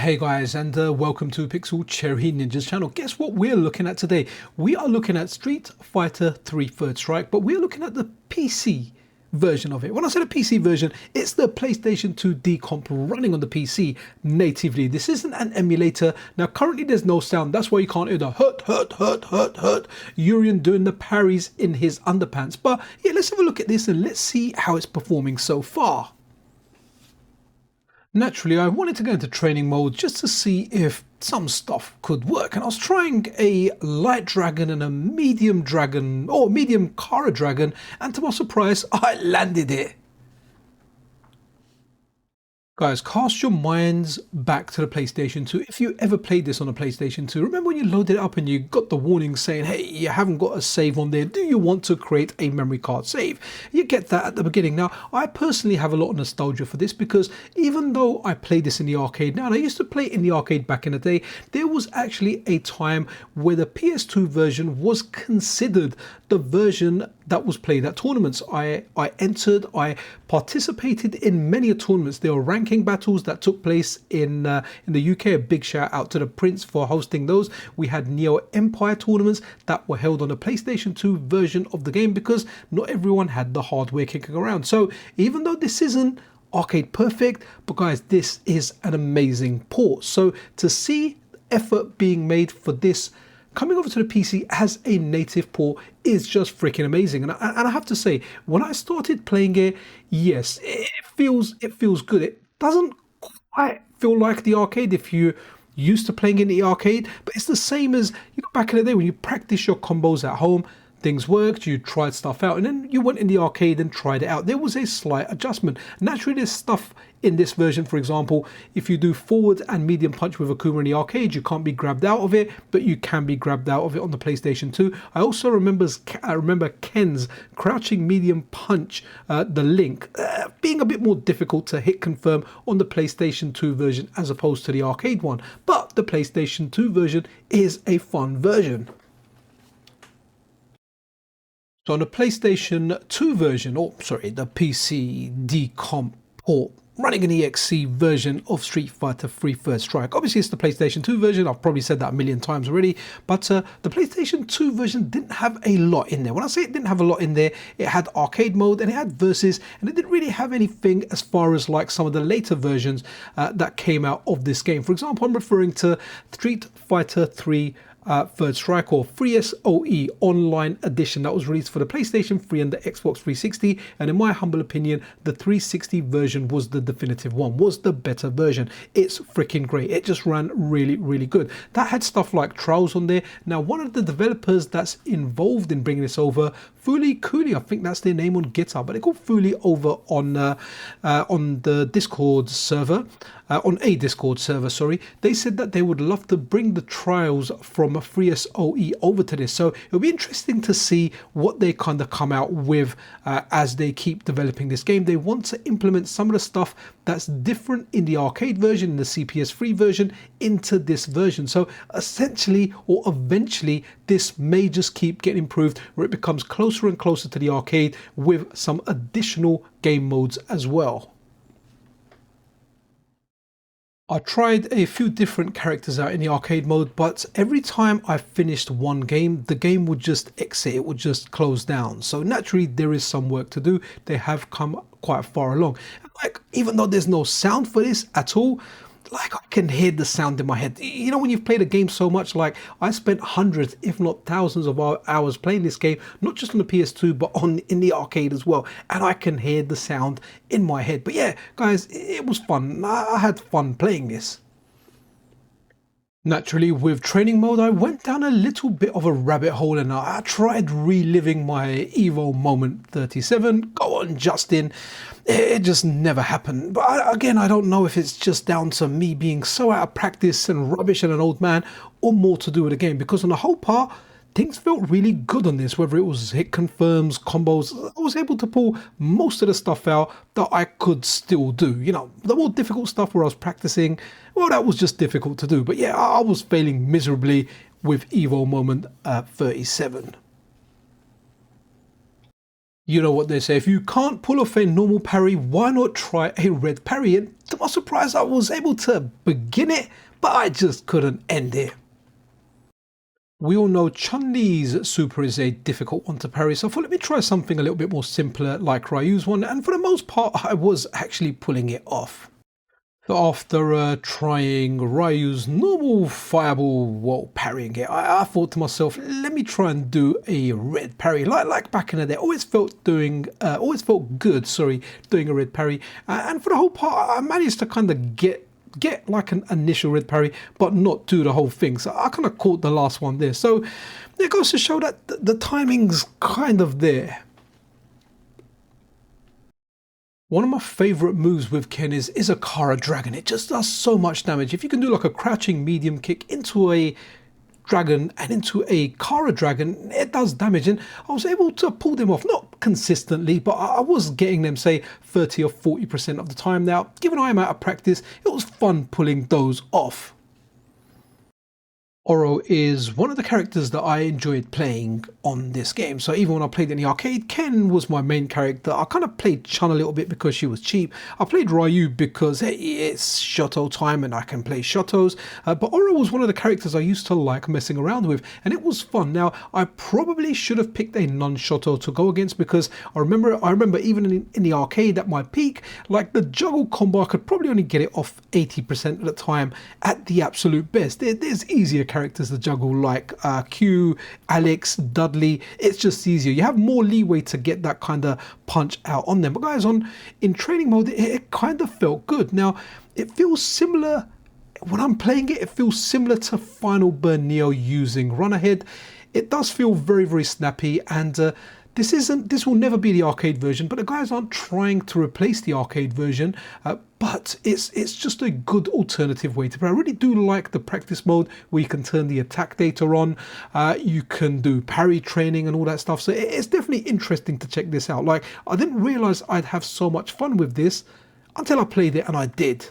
Hey guys, and welcome to Pixel Cherry Ninja's channel. Guess what we're looking at today? We are looking at Street Fighter 3 Third Strike, but we're looking at the PC version of it. When I say the PC version, it's the PlayStation 2 Decomp running on the PC natively. This isn't an emulator. Now currently there's no sound, that's why you can't hear the hurt Julien doing the parries in his underpants. But yeah, let's have a look at this and let's see how it's performing so far. Naturally, I wanted to go into training mode just to see if some stuff could work, and I was trying a light dragon and a medium dragon, or medium Kara dragon, and to my surprise, I landed it. Guys, cast your minds back to the PlayStation 2. If you ever played this on a PlayStation 2, remember when you loaded it up and you got the warning saying, hey, you haven't got a save on there. Do you want to create a memory card save? You get that at the beginning. Now, I personally have a lot of nostalgia for this because even though I played this in the arcade now, and I used to play it in the arcade back in the day, there was actually a time where the PS2 version was considered the version that was played at tournaments. I entered, I participated in many tournaments. There were ranking battles that took place in the UK. A big shout out to the Prince for hosting those. We had Neo Empire tournaments that were held on the PlayStation 2 version of the game because not everyone had the hardware kicking around. So even though this isn't arcade perfect, but guys, this is an amazing port. So to see effort being made for this coming over to the PC as a native port is just freaking amazing. And I have to say, when I started playing it, yes, it feels good. It doesn't quite feel like the arcade if you're used to playing in the arcade, but it's the same as, you know, back in the day when you practice your combos at home. Things worked, you tried stuff out, and then you went in the arcade and tried it out. There was a slight adjustment. Naturally, there's stuff in this version, for example, if you do forward and medium punch with Akuma in the arcade, you can't be grabbed out of it, but you can be grabbed out of it on the PlayStation 2. I also remember Ken's crouching medium punch, the Link, being a bit more difficult to hit confirm on the PlayStation 2 version as opposed to the arcade one. But the PlayStation 2 version is a fun version. So on the PlayStation 2 version, or sorry, the PC Decomp port, running an EXE version of Street Fighter 3 Third Strike. Obviously, it's the PlayStation 2 version. I've probably said that a million times already, but the PlayStation 2 version didn't have a lot in there. When I say it didn't have a lot in there, it had arcade mode and it had versus, and it didn't really have anything as far as like some of the later versions that came out of this game. For example, I'm referring to Street Fighter 3 Third Strike, or 3SOE Online Edition, that was released for the PlayStation 3 and the Xbox 360, and in my humble opinion, the 360 version was the definitive one, was the better version. It's freaking great. It just ran really good. That had stuff like Trials on there. Now, one of the developers that's involved in bringing this over, Fuli Cooley, I think that's their name on GitHub, but they're called Fuli over on the Discord server, on a Discord server, sorry. They said that they would love to bring the Trials from 3SOE over to this. So it'll be interesting to see what they kind of come out with as they keep developing this game. They want to implement some of the stuff that's different in the arcade version, in the CPS3 version, into this version. So essentially, or eventually, this may just keep getting improved where it becomes closer and closer to the arcade with some additional game modes as well. I tried a few different characters out in the arcade mode, but every time I finished one game, the game would just exit, it would just close down. So naturally, there is some work to do. They have come quite far along. Like, even though there's no sound for this at all, like, I can hear the sound in my head. You know, when you've played a game so much, like I spent hundreds, if not thousands of hours playing this game, not just on the PS2, but in the arcade as well. And I can hear the sound in my head. But yeah, guys, it was fun. I had fun playing this. Naturally, with training mode, I went down a little bit of a rabbit hole and I tried reliving my Evo moment 37. Go on, Justin. It just never happened. But again, I don't know if it's just down to me being so out of practice and rubbish and an old man, or more to do with the game, because on the whole part, things felt really good on this, whether it was hit confirms, combos. I was able to pull most of the stuff out that I could still do. You know, the more difficult stuff where I was practicing, well, that was just difficult to do. But yeah, I was failing miserably with Evo moment 37. You know what they say, if you can't pull off a normal parry, why not try a red parry? And to my surprise, I was able to begin it, but I just couldn't end it. We all know Chun-Li's super is a difficult one to parry, so I thought let me try something a little bit more simpler like Ryu's one, and for the most part I was actually pulling it off. So after trying Ryu's normal fireball while parrying it, I thought to myself, let me try and do a red parry like back in the day. Always felt good, sorry, doing a red parry, and for the whole part I managed to kind of get like an initial red parry, but not do the whole thing. So I kind of caught the last one there. So it goes to show that the timing's kind of there. One of my favorite moves with Ken is a Kara Dragon. It just does so much damage. If you can do like a crouching medium kick into a dragon and into a Kara Dragon, it does damage, and I was able to pull them off, not consistently, but I was getting them say 30 or 40% of the time. Now, given I am out of practice, it was fun pulling those off. Oro is one of the characters that I enjoyed playing on this game. So even when I played in the arcade, Ken was my main character. I kind of played Chun a little bit because she was cheap. I played Ryu because hey, it's Shoto time and I can play Shotos. But Oro was one of the characters I used to like messing around with, and it was fun. Now, I probably should have picked a non-Shoto to go against because I remember even in the arcade at my peak, like the juggle combo, I could probably only get it off 80% of the time at the absolute best. There's easier characters to juggle like Q, Alex, Dudley. It's just easier. You have more leeway to get that kind of punch out on them. But guys, in training mode, it kind of felt good. Now, it feels similar. When I'm playing it feels similar to Final Burn Neo using Run Ahead. It does feel very, very snappy, and this will never be the arcade version, but the guys aren't trying to replace the arcade version, but it's just a good alternative way to play. I really do like the practice mode where you can turn the attack data on, you can do parry training and all that stuff, so it's definitely interesting to check this out. Like, I didn't realize I'd have so much fun with this until I played it, and I did.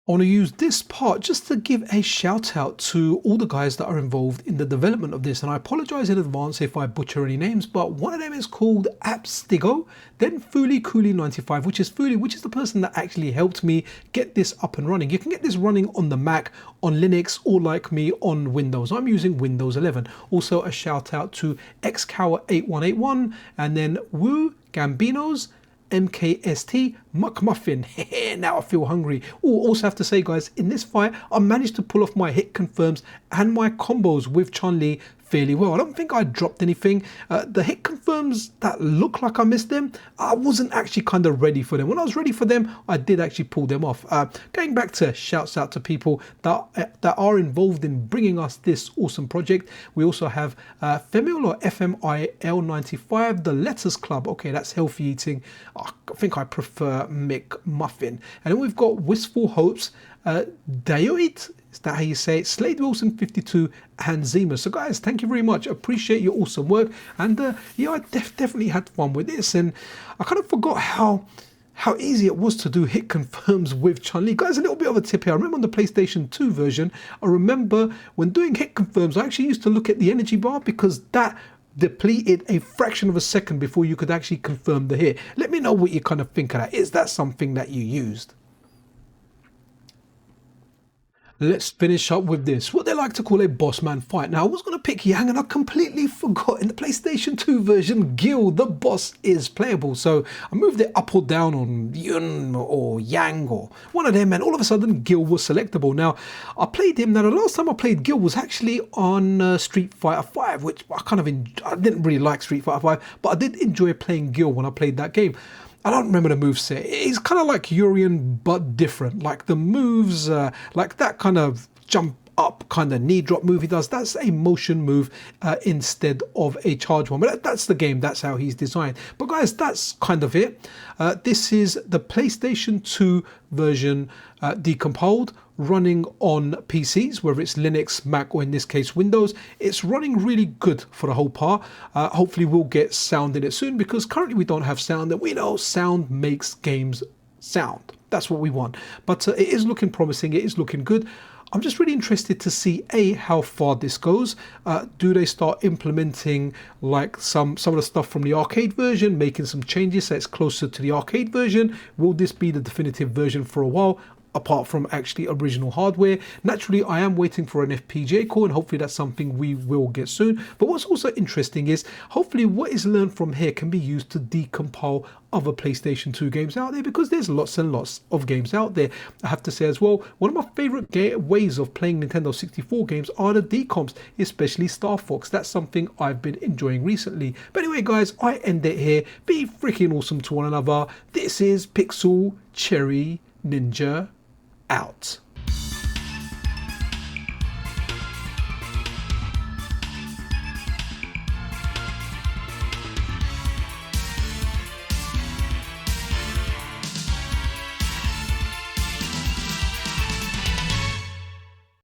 I want to use this part just to give a shout out to all the guys that are involved in the development of this, and I apologize in advance if I butcher any names, but one of them is called Appstigo, then Fuli Cooley 95, which is the person that actually helped me get this up and running. You can get this running on the Mac, on Linux, or like me on Windows. I'm using Windows 11. Also a shout out to xcower8181 and then Woo Gambinos, MKST McMuffin. Now I feel hungry. Also have to say, guys, in this fight I managed to pull off my hit confirms and my combos with Chun-Li fairly well. I don't think I dropped anything. The hit confirms that look like I missed them, I wasn't actually kind of ready for them. When I was ready for them, I did actually pull them off. Going back to shouts out to people that are involved in bringing us this awesome project. We also have Femil or FMIL95, the Letters Club. Okay, that's healthy eating. I think I prefer McMuffin. And then we've got Wistful Hopes, Dayoit, is that how you say it? Slade Wilson 52 and Zima. So guys, thank you very much. Appreciate your awesome work. And yeah, I definitely had fun with this. And I kind of forgot how easy it was to do hit confirms with Chun-Li. Guys, a little bit of a tip here. I remember on the PlayStation 2 version, I remember when doing hit confirms, I actually used to look at the energy bar because that depleted a fraction of a second before you could actually confirm the hit. Let me know what you kind of think of that. Is that something that you used? Let's finish up with this, what they like to call a boss man fight. Now, I was going to pick Yang and I completely forgot. In the PlayStation 2 version, Gil, the boss, is playable. So I moved it up or down on Yun or Yang or one of them, and all of a sudden Gil was selectable. Now, I played him. Now, the last time I played Gil was actually on Street Fighter 5, which I didn't really like Street Fighter 5, but I did enjoy playing Gil when I played that game. I don't remember the moveset. It's kind of like Urien, but different. Like the moves, like that kind of jump up kind of knee drop move he does, that's a motion move instead of a charge one. But that's the game, that's how he's designed. But guys, that's kind of it. This is the PlayStation 2 version decomposed, running on PCs, whether it's Linux, Mac, or in this case Windows. It's running really good for the whole part. Hopefully we'll get sound in it soon, because currently we don't have sound, and we know sound makes games sound. That's what we want. But it is looking promising, it is looking good. I'm just really interested to see how far this goes. Do they start implementing like some of the stuff from the arcade version, making some changes so it's closer to the arcade version? Will this be the definitive version for a while, apart from actually original hardware? Naturally, I am waiting for an FPGA core, and hopefully that's something we will get soon. But what's also interesting is hopefully what is learned from here can be used to decompile other PlayStation 2 games out there, because there's lots and lots of games out there. I have to say as well, one of my favorite ways of playing Nintendo 64 games are the decomps, especially Star Fox. That's something I've been enjoying recently. But anyway, guys, I end it here. Be freaking awesome to one another. This is Pixel Cherry Ninja out.